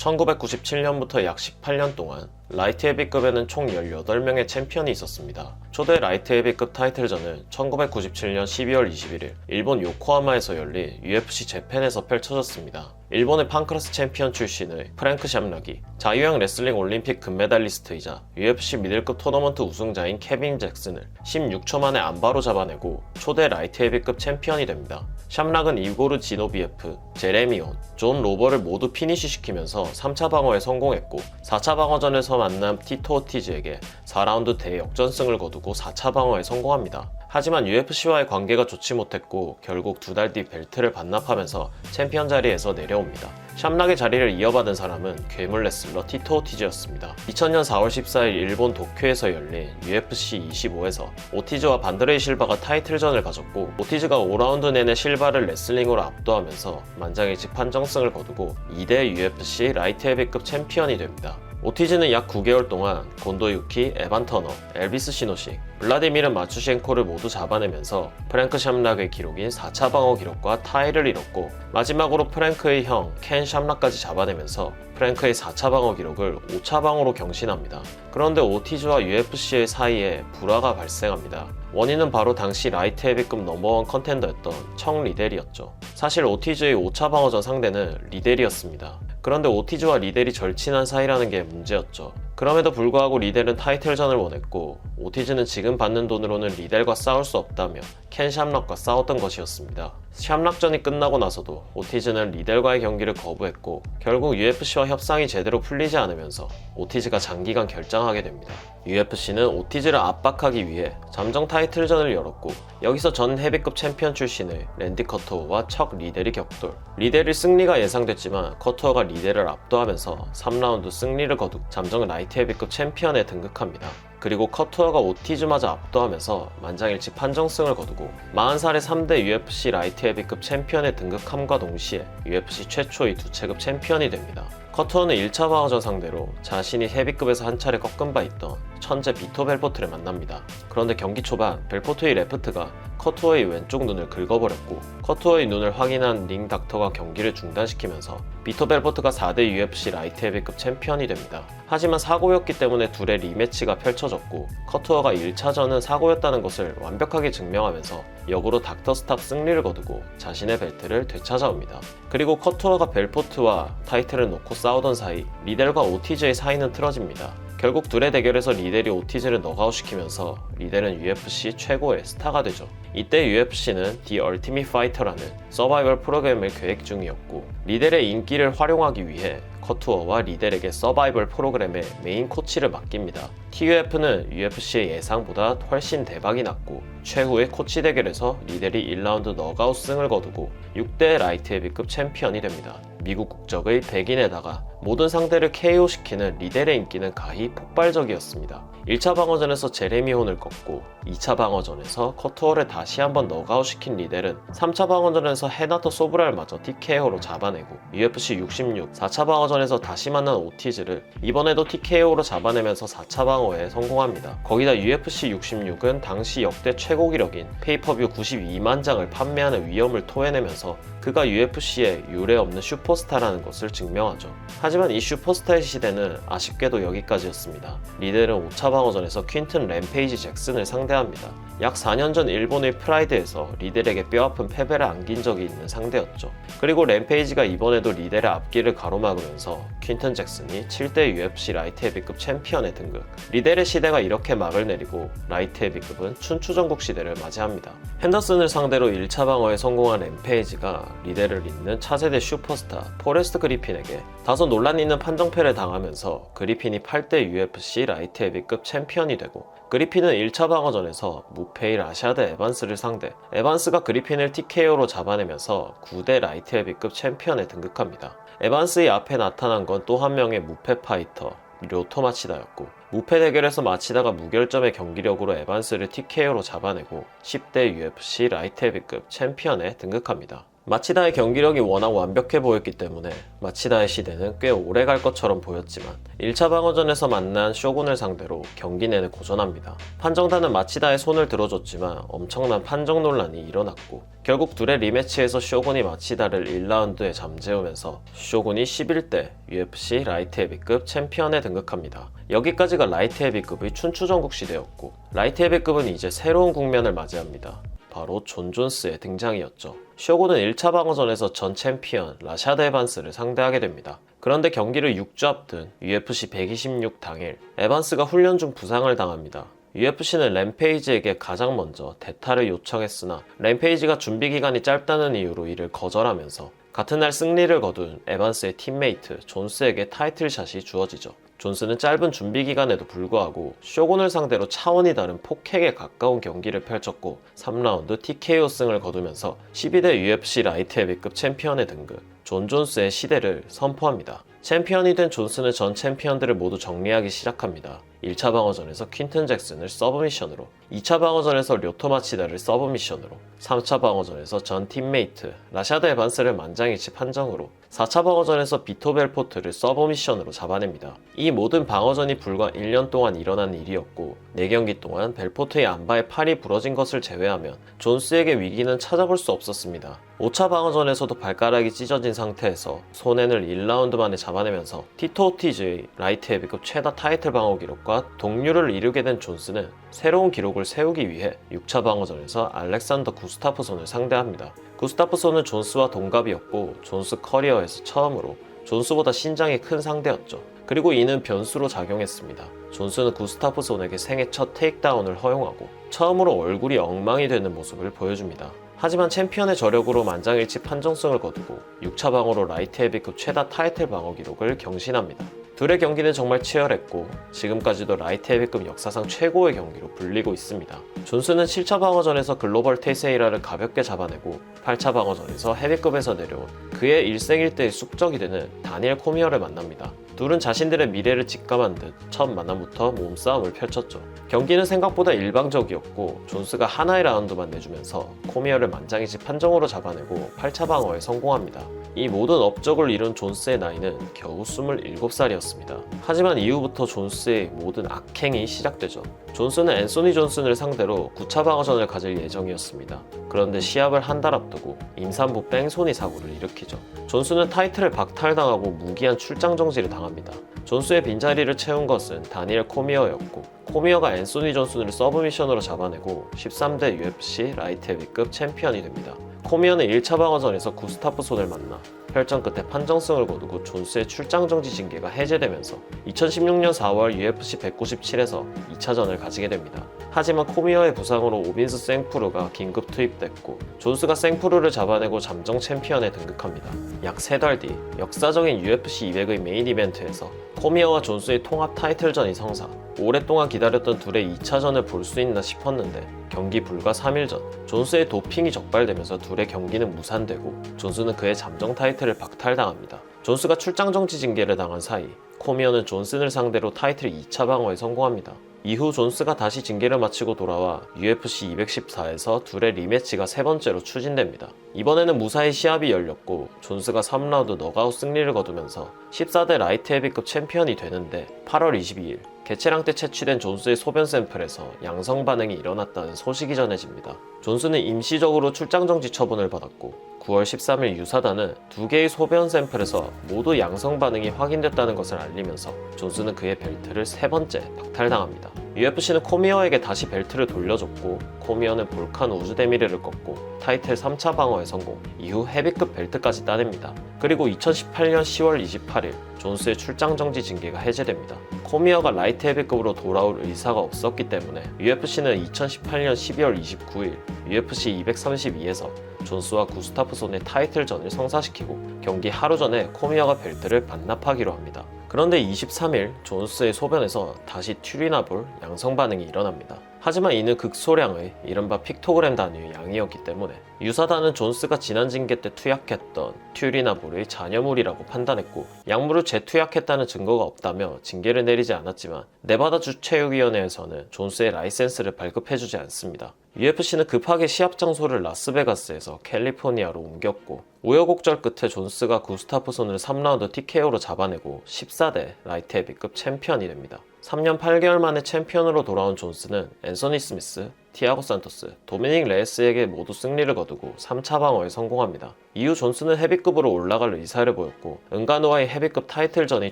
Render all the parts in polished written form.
1997년부터 약 18년 동안 라이트 헤비급에는 총 18명의 챔피언이 있었습니다. 초대 라이트 헤비급 타이틀전은 1997년 12월 21일 일본 요코하마에서 열린 UFC 재팬에서 펼쳐졌습니다. 일본의 판크라스 챔피언 출신의 프랭크 샴락이 자유형 레슬링 올림픽 금메달리스트이자 UFC 미들급 토너먼트 우승자인 케빈 잭슨을 16초 만에 안바로 잡아내고 초대 라이트 헤비급 챔피언이 됩니다. 샴락은 이고르 지노비에프, 제레미 온, 존 로버를 모두 피니쉬시키면서 3차 방어에 성공했고 4차 방어전에서 만난 티토 오티즈에게 4라운드 대역전승을 거두고 4차 방어에 성공합니다. 하지만 UFC와의 관계가 좋지 못했고 결국 2달 뒤 벨트를 반납하면서 챔피언 자리에서 내려옵니다. 샴락의 자리를 이어받은 사람은 괴물 레슬러 티토 오티즈였습니다. 2000년 4월 14일 일본 도쿄에서 열린 UFC 25에서 오티즈와 반드레이 실바가 타이틀전을 가졌고 오티즈가 5라운드 내내 실바를 레슬링으로 압도하면서 만장일치 판정승을 거두고 2대 UFC 라이트 헤비급 챔피언이 됩니다. 오티즈는 약 9개월 동안 곤도 유키, 에반 터너, 엘비스 시노식, 블라디미르 마추셴코를 모두 잡아내면서 프랭크 샴락의 기록인 4차 방어 기록과 타이를 이뤘고 마지막으로 프랭크의 형 켄 샴락까지 잡아내면서 프랭크의 4차 방어 기록을 5차 방어로 경신합니다. 그런데 오티즈와 UFC의 사이에 불화가 발생합니다. 원인은 바로 당시 라이트 헤비급 넘버원 컨텐더였던 청 리델이었죠. 사실 오티즈의 5차 방어전 상대는 리델이었습니다. 그런데 오티즈와 리델이 절친한 사이라는 게 문제였죠. 그럼에도 불구하고 리델은 타이틀전을 원했고 오티즈는 지금 받는 돈으로는 리델과 싸울 수 없다며 켄 샴락과 싸웠던 것이었습니다. 샴락전이 끝나고 나서도 오티즈는 리델과의 경기를 거부했고 결국 UFC와 협상이 제대로 풀리지 않으면서 오티즈가 장기간 결장하게 됩니다. UFC는 오티즈를 압박하기 위해 잠정 타이틀전을 열었고 여기서 전 헤비급 챔피언 출신의 랜디 커터와 척 리델이 격돌. 리델의 승리가 예상됐지만 커터가 리델을 압도하면서 3라운드 승리를 거두고 잠정 라이트 헤비급 챔피언에 등극합니다. 그리고 커투어가 오티즈마저 압도하면서 만장일치 판정승을 거두고 40살의 3대 UFC 라이트 헤비급 챔피언에 등극함과 동시에 UFC 최초의 2체급 챔피언이 됩니다. 커투어는 1차 방어전 상대로 자신이 헤비급에서 한 차례 꺾은 바 있던 천재 비토 벨포트를 만납니다. 그런데 경기 초반 벨포트의 레프트가 커투어의 왼쪽 눈을 긁어버렸고 커투어의 눈을 확인한 링 닥터가 경기를 중단시키면서 비토 벨포트가 4대 UFC 라이트 헤비급 챔피언이 됩니다. 하지만 사고였기 때문에 둘의 리매치가 펼쳐졌고 커투어가 1차전은 사고였다는 것을 완벽하게 증명하면서 역으로 닥터 스탑 승리를 거두고 자신의 벨트를 되찾아옵니다. 그리고 커투어가 벨포트와 타이틀을 놓고 싸우던 사이 리델과 오티즈의 사이는 틀어집니다. 결국 둘의 대결에서 리델이 오티즈를 너가웃시키면서 리델은 UFC 최고의 스타가 되죠. 이때 UFC는 The Ultimate Fighter라는 서바이벌 프로그램을 계획 중이었고 리델의 인기를 활용하기 위해 커투어와 리델에게 서바이벌 프로그램의 메인 코치를 맡깁니다. TUF는 UFC의 예상보다 훨씬 대박이 났고 최후의 코치 대결에서 리델이 1라운드 너가웃 승을 거두고 6대 라이트 헤비급 챔피언이 됩니다. 미국 국적의 백인에다가 모든 상대를 KO시키는 리델의 인기는 가히 폭발적이었습니다. 1차 방어전에서 제레미 혼을 꺾고 2차 방어전에서 커투어를 다시 한번 너가웃시킨 리델은 3차 방어전에서 헤나토 소브랄마저 TKO로 잡아내고 UFC 66 4차 방어전에서 다시 만난 오티즈를 이번에도 TKO로 잡아내면서 4차 방어에 성공합니다. 거기다 UFC 66은 당시 역대 최고 기록인 페이퍼뷰 92만 장을 판매하는 위험을 토해내면서 그가 UFC의 유례없는 슈퍼스타라는 것을 증명하죠. 하지만 이 슈퍼스타의 시대는 아쉽게도 여기까지였습니다. 리델은 5차 방어전에서 퀸튼 램페이지 잭슨을 상대합니다. 약 4년 전 일본의 프라이드에서 리델에게 뼈아픈 패배를 안긴 적이 있는 상대였죠. 그리고 램페이지가 이번에도 리델의 앞길을 가로막으면서 퀸튼 잭슨이 7대 UFC 라이트 헤비급 챔피언에 등극. 리델의 시대가 이렇게 막을 내리고 라이트 헤비급은 춘추전국 시대를 맞이합니다. 핸더슨을 상대로 1차 방어에 성공한 램페이지가 리델을 잇는 차세대 슈퍼스타 포레스트 그리핀에게 다소 논란 있는 판정패를 당하면서 그리핀이 8대 UFC 라이트 헤비급 챔피언이 되고 그리핀은 1차 방어전에서 무패의 라샤드 에반스를 상대 에반스가 그리핀을 TKO로 잡아내면서 9대 라이트 헤비급 챔피언에 등극합니다. 에반스의 앞에 나타난 건 또 한 명의 무패 파이터 료토 마치다였고 무패 대결에서 마치다가 무결점의 경기력으로 에반스를 TKO로 잡아내고 10대 UFC 라이트 헤비급 챔피언에 등극합니다. 마치다의 경기력이 워낙 완벽해 보였기 때문에 마치다의 시대는 꽤 오래 갈 것처럼 보였지만 1차 방어전에서 만난 쇼군을 상대로 경기 내내 고전합니다. 판정단은 마치다의 손을 들어줬지만 엄청난 판정 논란이 일어났고 결국 둘의 리매치에서 쇼군이 마치다를 1라운드에 잠재우면서 쇼군이 11대 UFC 라이트 헤비급 챔피언에 등극합니다. 여기까지가 라이트 헤비급의 춘추전국 시대였고 라이트 헤비급은 이제 새로운 국면을 맞이합니다. 바로 존 존스의 등장이었죠. 쇼군은 1차 방어전에서 전 챔피언 라샤드 에반스를 상대하게 됩니다. 그런데 경기를 6주 앞둔 UFC 126 당일 에반스가 훈련 중 부상을 당합니다. UFC는 램페이지에게 가장 먼저 대타를 요청했으나 램페이지가 준비 기간이 짧다는 이유로 이를 거절하면서 같은 날 승리를 거둔 에반스의 팀메이트 존스에게 타이틀샷이 주어지죠. 존스는 짧은 준비 기간에도 불구하고 쇼군을 상대로 차원이 다른 폭핵에 가까운 경기를 펼쳤고 3라운드 TKO 승을 거두면서 12대 UFC 라이트 헤비급 챔피언에 등극, 존 존스의 시대를 선포합니다. 챔피언이 된 존스는 전 챔피언들을 모두 정리하기 시작합니다. 1차 방어전에서 퀸튼 잭슨을 서브미션으로, 2차 방어전에서 료토 마치다를 서브미션으로, 3차 방어전에서 전 팀메이트 라샤드 에반스를 만장일치 판정으로, 4차 방어전에서 비토 벨포트를 서브미션으로 잡아냅니다. 이 모든 방어전이 불과 1년 동안 일어난 일이었고 4경기 동안 벨포트의 안바에 팔이 부러진 것을 제외하면 존스에게 위기는 찾아볼 수 없었습니다. 5차 방어전에서도 발가락이 찢어진 상태에서 손앤을 1라운드 만에 잡아내면서 티토 오티즈의 라이트 헤비급 최다 타이틀 방어 기록과 동률을 이루게 된 존스는 새로운 기록을 세우기 위해 6차 방어전에서 알렉산더 구스타프손을 상대합니다. 구스타프손은 존스와 동갑이었고 존스 커리어에서 처음으로 존스보다 신장이 큰 상대였죠. 그리고 이는 변수로 작용했습니다. 존스는 구스타프손에게 생애 첫 테이크다운을 허용하고 처음으로 얼굴이 엉망이 되는 모습을 보여줍니다. 하지만 챔피언의 저력으로 만장일치 판정승을 거두고 6차 방어로 라이트 헤비급 최다 타이틀 방어 기록을 경신합니다. 둘의 경기는 정말 치열했고 지금까지도 라이트 헤비급 역사상 최고의 경기로 불리고 있습니다. 존스는 7차 방어전에서 글로벌 테세이라를 가볍게 잡아내고 8차 방어전에서 헤비급에서 내려온 그의 일생일대의 숙적이 되는 다니엘 코미어를 만납니다. 둘은 자신들의 미래를 직감한 듯 첫 만남부터 몸싸움을 펼쳤죠. 경기는 생각보다 일방적이었고 존스가 하나의 라운드만 내주면서 코미어를 만장일치 판정으로 잡아내고 8차 방어에 성공합니다. 이 모든 업적을 이룬 존스의 나이는 겨우 27살이었습니다. 하지만 이후부터 존스의 모든 악행이 시작되죠. 존스는 앤소니 존슨을 상대로 9차 방어전을 가질 예정이었습니다. 그런데 시합을 한 달 앞두고 임산부 뺑소니 사고를 일으키죠. 존스는 타이틀을 박탈당하고 무기한 출장 정지를 당합니다. 존스의 빈자리를 채운 것은 다니엘 코미어였고 코미어가 앤소니 존슨을 서브미션으로 잡아내고 13대 UFC 라이트 헤비급 챔피언이 됩니다. 코미어는 1차 방어전에서 구스타프손을 만나 혈전 끝에 판정승을 거두고 존스의 출장 정지 징계가 해제되면서 2016년 4월 UFC 197에서 2차전을 가지게 됩니다. 하지만 코미어의 부상으로 오빈스 생푸르가 긴급 투입됐고 존스가 생푸르를 잡아내고 잠정 챔피언에 등극합니다. 약 3달 뒤 역사적인 UFC 200의 메인 이벤트에서 코미어와 존스의 통합 타이틀전이 성사. 오랫동안 기다렸던 둘의 2차전을 볼 수 있나 싶었는데 경기 불과 3일 전 존스의 도핑이 적발되면서 둘의 경기는 무산되고 존스는 그의 잠정 타이틀을 박탈당합니다. 존스가 출장 정지 징계를 당한 사이 코미어는 존슨을 상대로 타이틀 2차 방어에 성공합니다. 이후 존스가 다시 징계를 마치고 돌아와 UFC 214에서 둘의 리매치가 세 번째로 추진됩니다. 이번에는 무사히 시합이 열렸고 존스가 3라운드 너가웃 승리를 거두면서 14대 라이트 헤비급 챔피언이 되는데 8월 22일 개체량 때 채취된 존스의 소변 샘플에서 양성 반응이 일어났다는 소식이 전해집니다. 존스는 임시적으로 출장 정지 처분을 받았고 9월 13일 유사단은 2개의 소변 샘플에서 모두 양성 반응이 확인됐다는 것을 알리면서 존스는 그의 벨트를 세 번째 박탈당합니다. UFC는 코미어에게 다시 벨트를 돌려줬고 코미어는 볼칸 우즈데미르를 꺾고 타이틀 3차 방어에 성공, 이후 헤비급 벨트까지 따냅니다. 그리고 2018년 10월 28일 존스의 출장 정지 징계가 해제됩니다. 코미어가 라이트 헤비급으로 돌아올 의사가 없었기 때문에 UFC는 2018년 12월 29일 UFC 232에서 존스와 구스타프손의 타이틀전을 성사시키고 경기 하루 전에 코미어가 벨트를 반납하기로 합니다. 그런데 23일 존스의 소변에서 다시 튜리나볼 양성 반응이 일어납니다. 하지만 이는 극소량의 이른바 픽토그램 단위의 양이었기 때문에 유사단은 존스가 지난 징계 때 투약했던 튜리나볼의 잔여물이라고 판단했고 약물을 재투약했다는 증거가 없다며 징계를 내리지 않았지만 네바다 주체육위원회에서는 존스의 라이센스를 발급해주지 않습니다. UFC는 급하게 시합 장소를 라스베가스에서 캘리포니아로 옮겼고 우여곡절 끝에 존스가 구스타프손을 3라운드 TKO로 잡아내고 14대 라이트 헤비급 챔피언이 됩니다. 3년 8개월 만에 챔피언으로 돌아온 존스는 앤서니 스미스, 티아고 산토스, 도미닉 레이스에게 모두 승리를 거두고 3차 방어에 성공합니다. 이후 존스는 헤비급으로 올라갈 의사를 보였고 은가노와의 헤비급 타이틀전이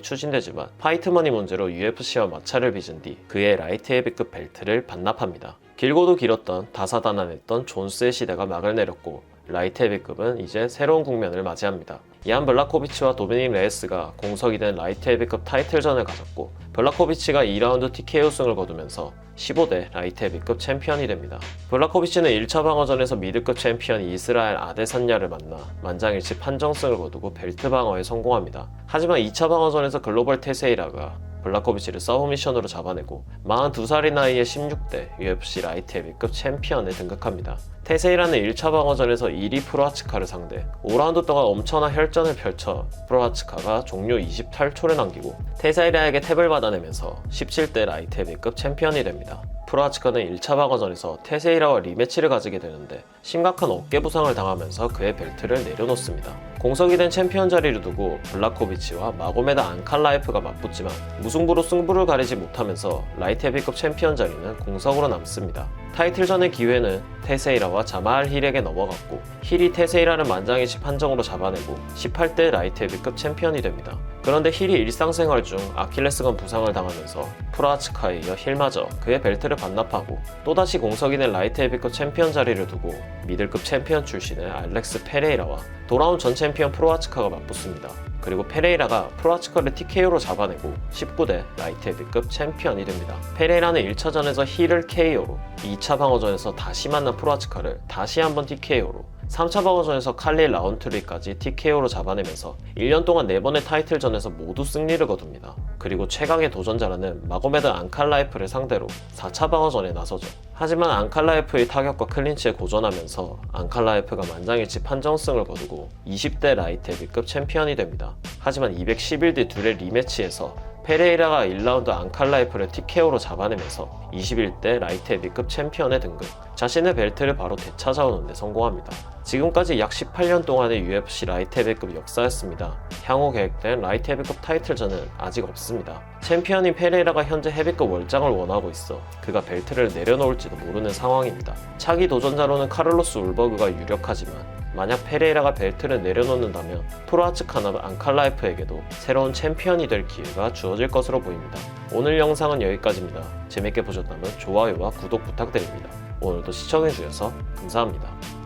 추진되지만 파이트머니 문제로 UFC와 마찰을 빚은 뒤 그의 라이트 헤비급 벨트를 반납합니다. 길고도 길었던 다사다난했던 존스의 시대가 막을 내렸고 라이트 헤비급은 이제 새로운 국면을 맞이합니다. 이안 블라코비치와 도미닉 레이스가 공석이 된 라이트 헤비급 타이틀전을 가졌고 블라코비치가 2라운드 TKO 승을 거두면서 15대 라이트 헤비급 챔피언이 됩니다. 블라코비치는 1차 방어전에서 미드급 챔피언 이스라엘 아데산야를 만나 만장일치 판정승을 거두고 벨트 방어에 성공합니다. 하지만 2차 방어전에서 글로벌 테세이라가 블라코비치를 서브미션으로 잡아내고 42살의 나이에 16대 UFC 라이트 헤비급 챔피언에 등극합니다. 테세이라는 1차 방어전에서 1위 프로아츠카를 상대 5라운드 동안 엄청난 혈전을 펼쳐 프로아츠카가 종료 28초를 남기고 테세이라에게 탭을 받아내면서 17대 라이트 헤비급 챔피언이 됩니다. 프로아츠카는 1차 방어전에서 테세이라와 리매치를 가지게 되는데 심각한 어깨 부상을 당하면서 그의 벨트를 내려놓습니다. 공석이 된 챔피언 자리를 두고 블라코비치와 마고메드 안칼라에프가 맞붙지만 무승부로 승부를 가리지 못하면서 라이트 헤비급 챔피언 자리는 공석으로 남습니다. 타이틀전의 기회는 테세이라와 자마알 힐에게 넘어갔고 힐이 테세이라를 만장일치 판정으로 잡아내고 18대 라이트 헤비급 챔피언이 됩니다. 그런데 힐이 일상생활 중 아킬레스건 부상을 당하면서 프로아츠카에 이어 힐마저 그의 벨트를 반납하고 또다시 공석이 된 라이트 헤비급 챔피언 자리를 두고 미들급 챔피언 출신의 알렉스 페레이라와 돌아온 전 챔피언 프로아츠카가 맞붙습니다. 그리고 페레이라가 프로아츠카를 TKO로 잡아내고 19대 라이트 헤비급 챔피언이 됩니다. 페레이라는 1차전에서 힐을 KO로 2차 방어전에서 다시 만난 프로아츠카를 다시 한번 TKO로 3차 방어전에서 칼릴 라운트리까지 TKO로 잡아내면서 1년 동안 4번의 타이틀전에서 모두 승리를 거둡니다. 그리고 최강의 도전자라는 마고메드 안칼라에프를 상대로 4차 방어전에 나서죠. 하지만 안칼라에프의 타격과 클린치에 고전하면서 안칼라에프가 만장일치 판정승을 거두고 20대 라이트 헤비급 챔피언이 됩니다. 하지만 211대 둘의 리매치에서 페레이라가 1라운드 안칼라에프를 TKO로 잡아내면서 21대 라이트 헤비급 챔피언에 등극, 자신의 벨트를 바로 되찾아오는 데 성공합니다. 지금까지 약 18년 동안의 UFC 라이트 헤비급 역사였습니다. 향후 계획된 라이트 헤비급 타이틀전은 아직 없습니다. 챔피언인 페레이라가 현재 헤비급 월장을 원하고 있어 그가 벨트를 내려놓을지도 모르는 상황입니다. 차기 도전자로는 카를로스 울버그가 유력하지만 만약 페레이라가 벨트를 내려놓는다면 프로아츠카나 안칼라에프에게도 새로운 챔피언이 될 기회가 주어질 것으로 보입니다. 오늘 영상은 여기까지입니다. 재밌게 보셨다면 좋아요와 구독 부탁드립니다. 오늘도 시청해주셔서 감사합니다.